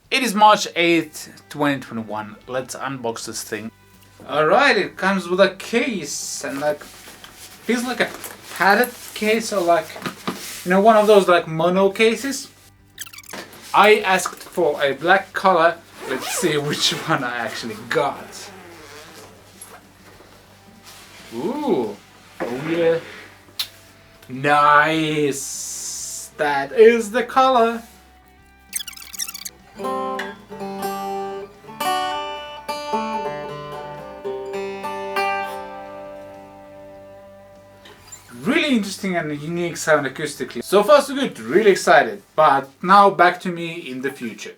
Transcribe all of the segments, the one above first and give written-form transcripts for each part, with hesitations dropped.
It is March 8th, 2021. Let's unbox this thing. Alright, it comes with a case and feels like a padded case or one of those mono cases. I asked for a black color. Let's see which one I actually got. Ooh, oh yeah. Nice. That is the color. Really interesting and unique sound acoustically. So far so good, really excited. But now back to me in the future.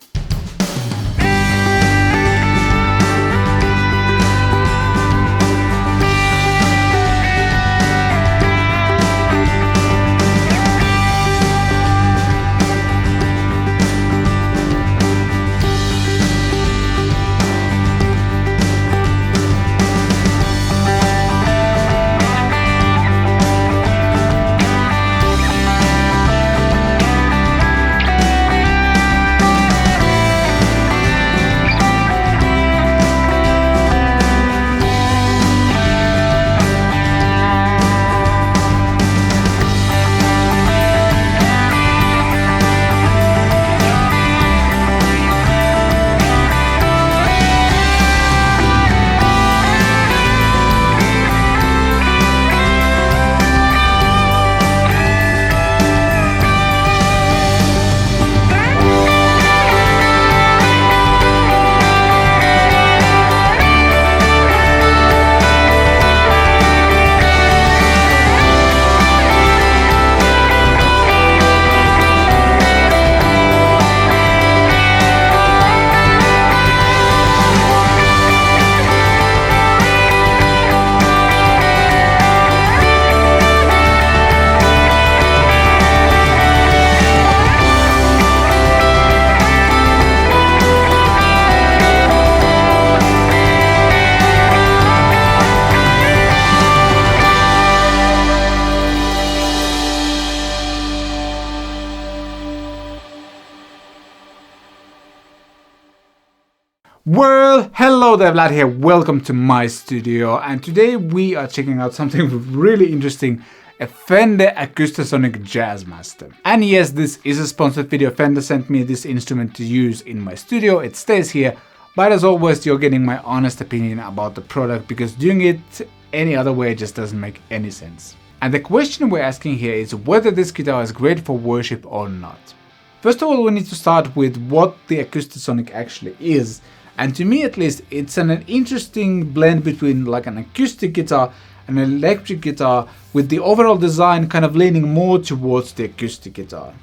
Well, hello there, Vlad here. Welcome to my studio, and today we are checking out something really interesting, a Fender Acoustasonic Jazzmaster. And yes, this is a sponsored video. Fender sent me this instrument to use in my studio. It stays here, but as always, you're getting my honest opinion about the product because doing it any other way just doesn't make any sense. And the question we're asking here is whether this guitar is great for worship or not. First of all, we need to start with what the Acoustasonic actually is. And to me at least, it's an interesting blend between an acoustic guitar and an electric guitar, with the overall design kind of leaning more towards the acoustic guitar.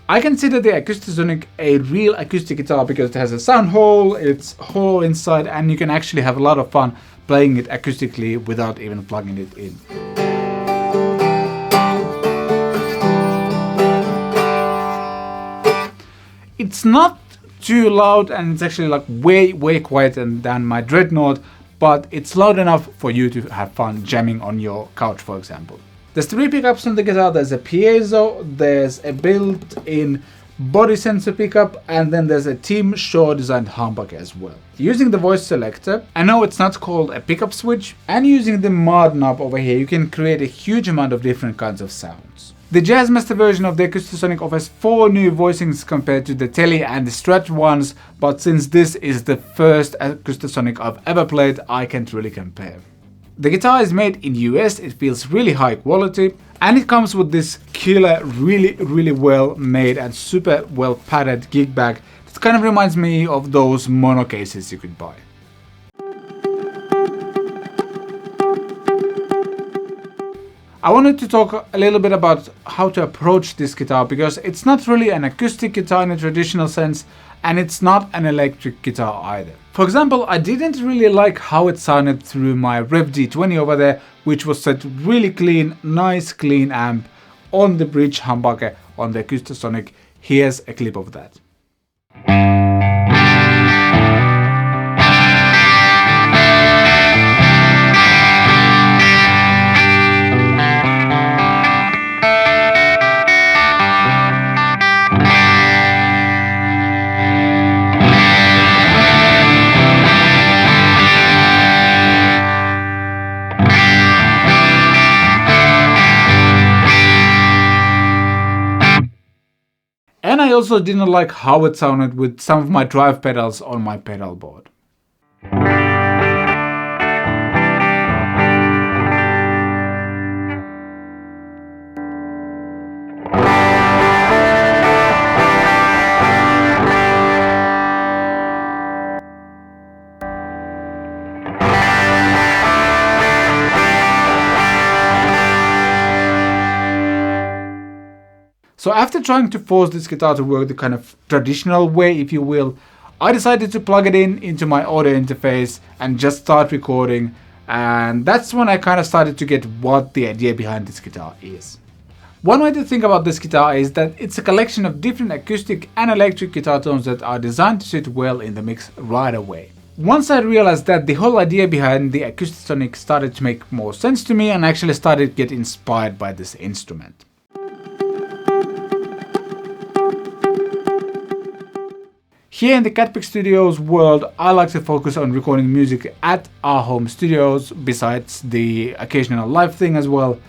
I consider the Acoustasonic a real acoustic guitar because it has a sound hole, it's hollow inside, and you can actually have a lot of fun playing it acoustically without even plugging it in. It's not too loud, and it's actually way quieter than my Dreadnought, but it's loud enough for you to have fun jamming on your couch, for example. There's 3 pickups on the guitar. There's a piezo, there's a built-in body sensor pickup, and then there's a Team Shaw designed humbucker as well. Using the voice selector, I know it's not called a pickup switch, and using the mod knob over here, you can create a huge amount of different kinds of sounds. The Jazzmaster version of the Acoustasonic offers 4 new voicings compared to the Tele and the Strat ones, but since this is the first Acoustasonic I've ever played, I can't really compare. The guitar is made in US, it feels really high quality, and it comes with this killer, really well made and super well padded gig bag that kind of reminds me of those mono cases you could buy. I wanted to talk a little bit about how to approach this guitar because it's not really an acoustic guitar in a traditional sense, and it's not an electric guitar either. For example, I didn't really like how it sounded through my Rev D20 over there, which was set really clean, nice clean amp on the bridge humbucker on the Acoustasonic. Here's a clip of that. also didn't like how it sounded with some of my drive pedals on my pedal board. So after trying to force this guitar to work the kind of traditional way, if you will, I decided to plug it into my audio interface and just start recording, and that's when I kind of started to get what the idea behind this guitar is. One way to think about this guitar is that it's a collection of different acoustic and electric guitar tones that are designed to sit well in the mix right away. Once I realized that, the whole idea behind the Acoustasonic started to make more sense to me, and I actually started to get inspired by this instrument. Here in the Catpick Studios world, I like to focus on recording music at our home studios, besides the occasional live thing as well.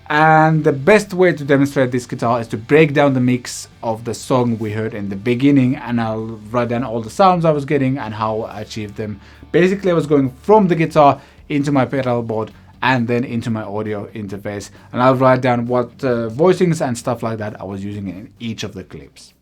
And the best way to demonstrate this guitar is to break down the mix of the song we heard in the beginning, and I'll write down all the sounds I was getting and how I achieved them. Basically, I was going from the guitar into my pedal board and then into my audio interface, and I'll write down what voicings and stuff like that I was using in each of the clips.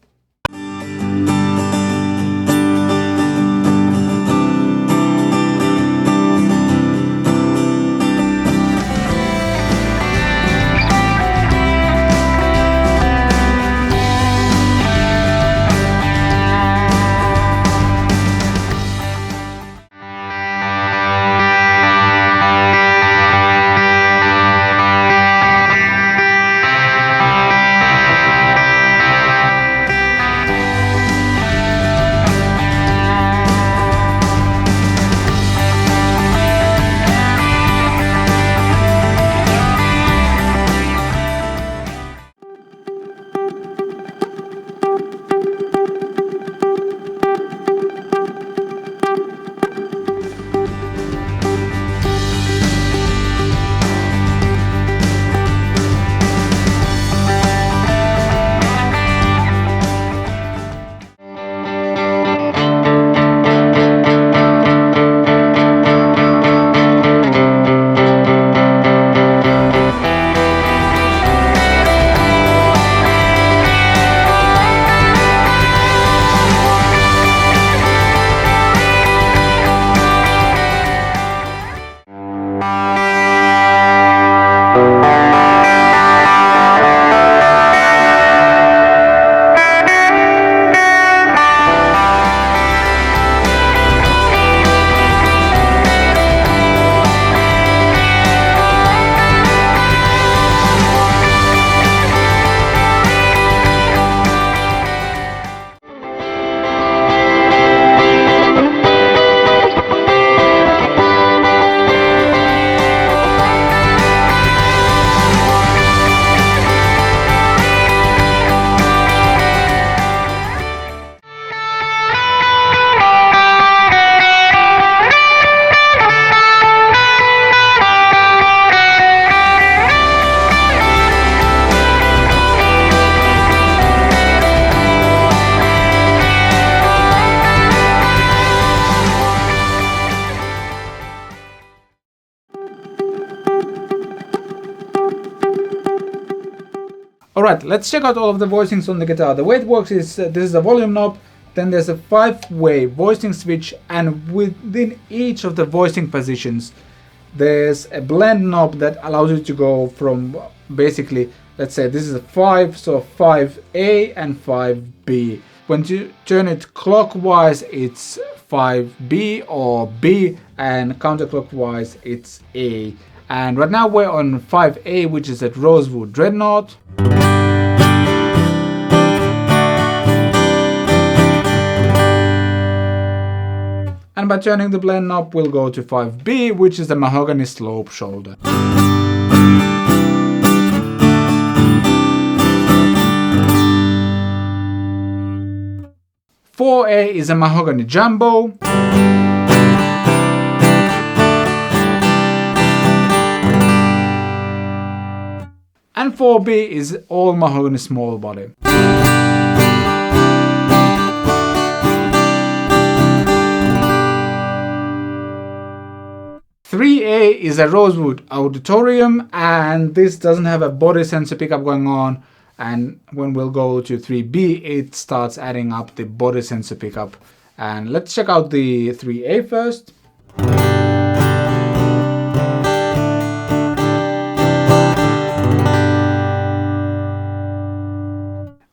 Alright, let's check out all of the voicings on the guitar. The way it works is this is a volume knob, then there's a 5-way voicing switch, and within each of the voicing positions there's a blend knob that allows you to go from basically, let's say this is a 5, so 5A and 5B. When you turn it clockwise it's 5B or B, and counterclockwise it's A. And right now we're on 5A, which is at Rosewood Dreadnought. And by turning the blend knob we'll go to 5B, which is the Mahogany Slope Shoulder. 4A is a Mahogany Jumbo. And 4B is all Mahogany Small Body. A is a Rosewood Auditorium, and this doesn't have a body sensor pickup going on. And when we'll go to 3B, it starts adding up the body sensor pickup. And let's check out the 3A first.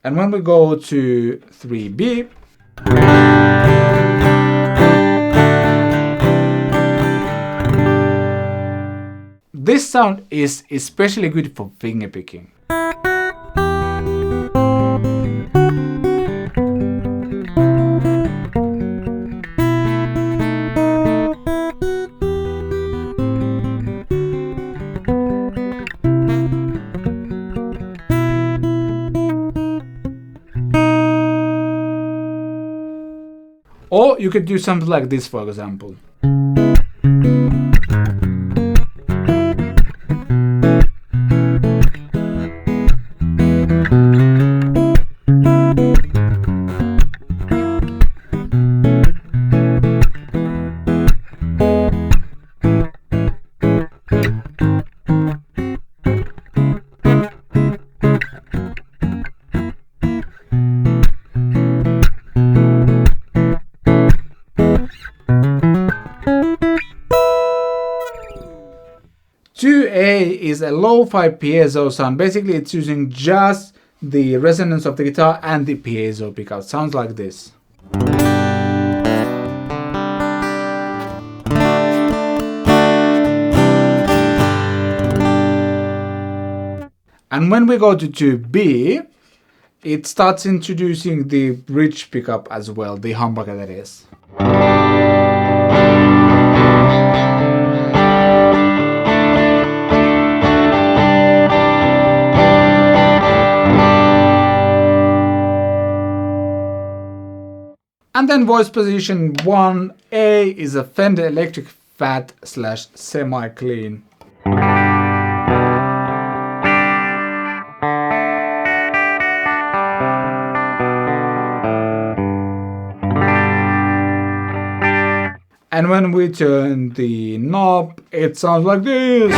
And when we go to 3B, this sound is especially good for fingerpicking. Or you could do something like this, for example. Is a lo-fi piezo sound. Basically, it's using just the resonance of the guitar and the piezo pickup. Sounds like this. And when we go to 2B, it starts introducing the bridge pickup as well, the humbucker that is. And then voice position 1A is a Fender Electric Fat / semi-clean. And when we turn the knob, it sounds like this.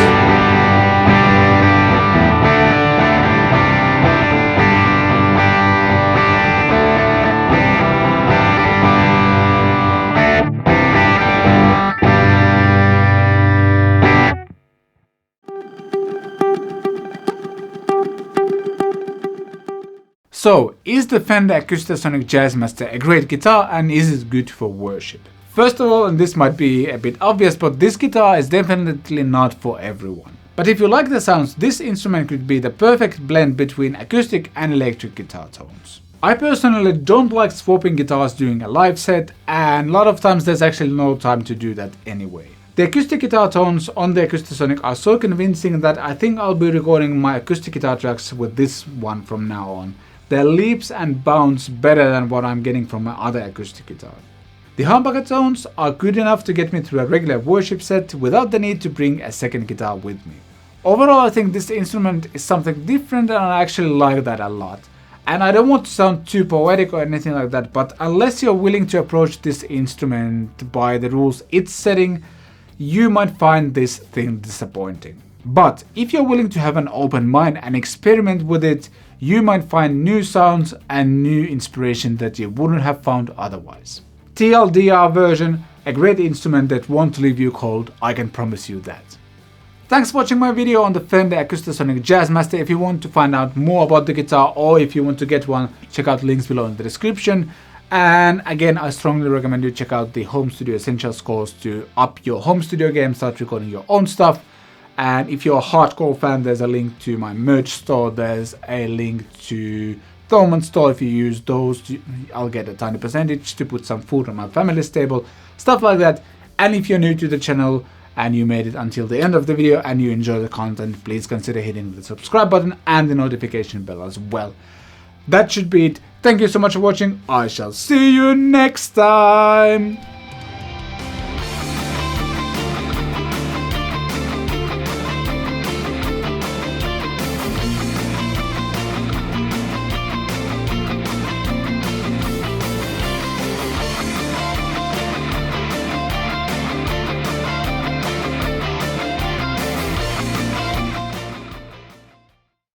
So, is the Fender Acoustasonic Jazzmaster a great guitar, and is it good for worship? First of all, and this might be a bit obvious, but this guitar is definitely not for everyone. But if you like the sounds, this instrument could be the perfect blend between acoustic and electric guitar tones. I personally don't like swapping guitars during a live set, and a lot of times there's actually no time to do that anyway. The acoustic guitar tones on the Acoustasonic are so convincing that I think I'll be recording my acoustic guitar tracks with this one from now on. They're leaps and bounds better than what I'm getting from my other acoustic guitar. The humbucker tones are good enough to get me through a regular worship set without the need to bring a second guitar with me. Overall, I think this instrument is something different, and I actually like that a lot. And I don't want to sound too poetic or anything like that, but unless you're willing to approach this instrument by the rules it's setting, you might find this thing disappointing. But if you're willing to have an open mind and experiment with it, you might find new sounds and new inspiration that you wouldn't have found otherwise. TLDR version, a great instrument that won't leave you cold, I can promise you that. Thanks for watching my video on the Fender Acoustasonic Jazzmaster. If you want to find out more about the guitar, or if you want to get one, check out links below in the description. And again, I strongly recommend you check out the Home Studio Essentials course to up your home studio game, start recording your own stuff. And if you're a hardcore fan, there's a link to my merch store. There's a link to Thomann store. If you use those, I'll get a tiny percentage to put some food on my family's table, stuff like that. And if you're new to the channel and you made it until the end of the video and you enjoy the content, please consider hitting the subscribe button and the notification bell as well. That should be it. Thank you so much for watching. I shall see you next time.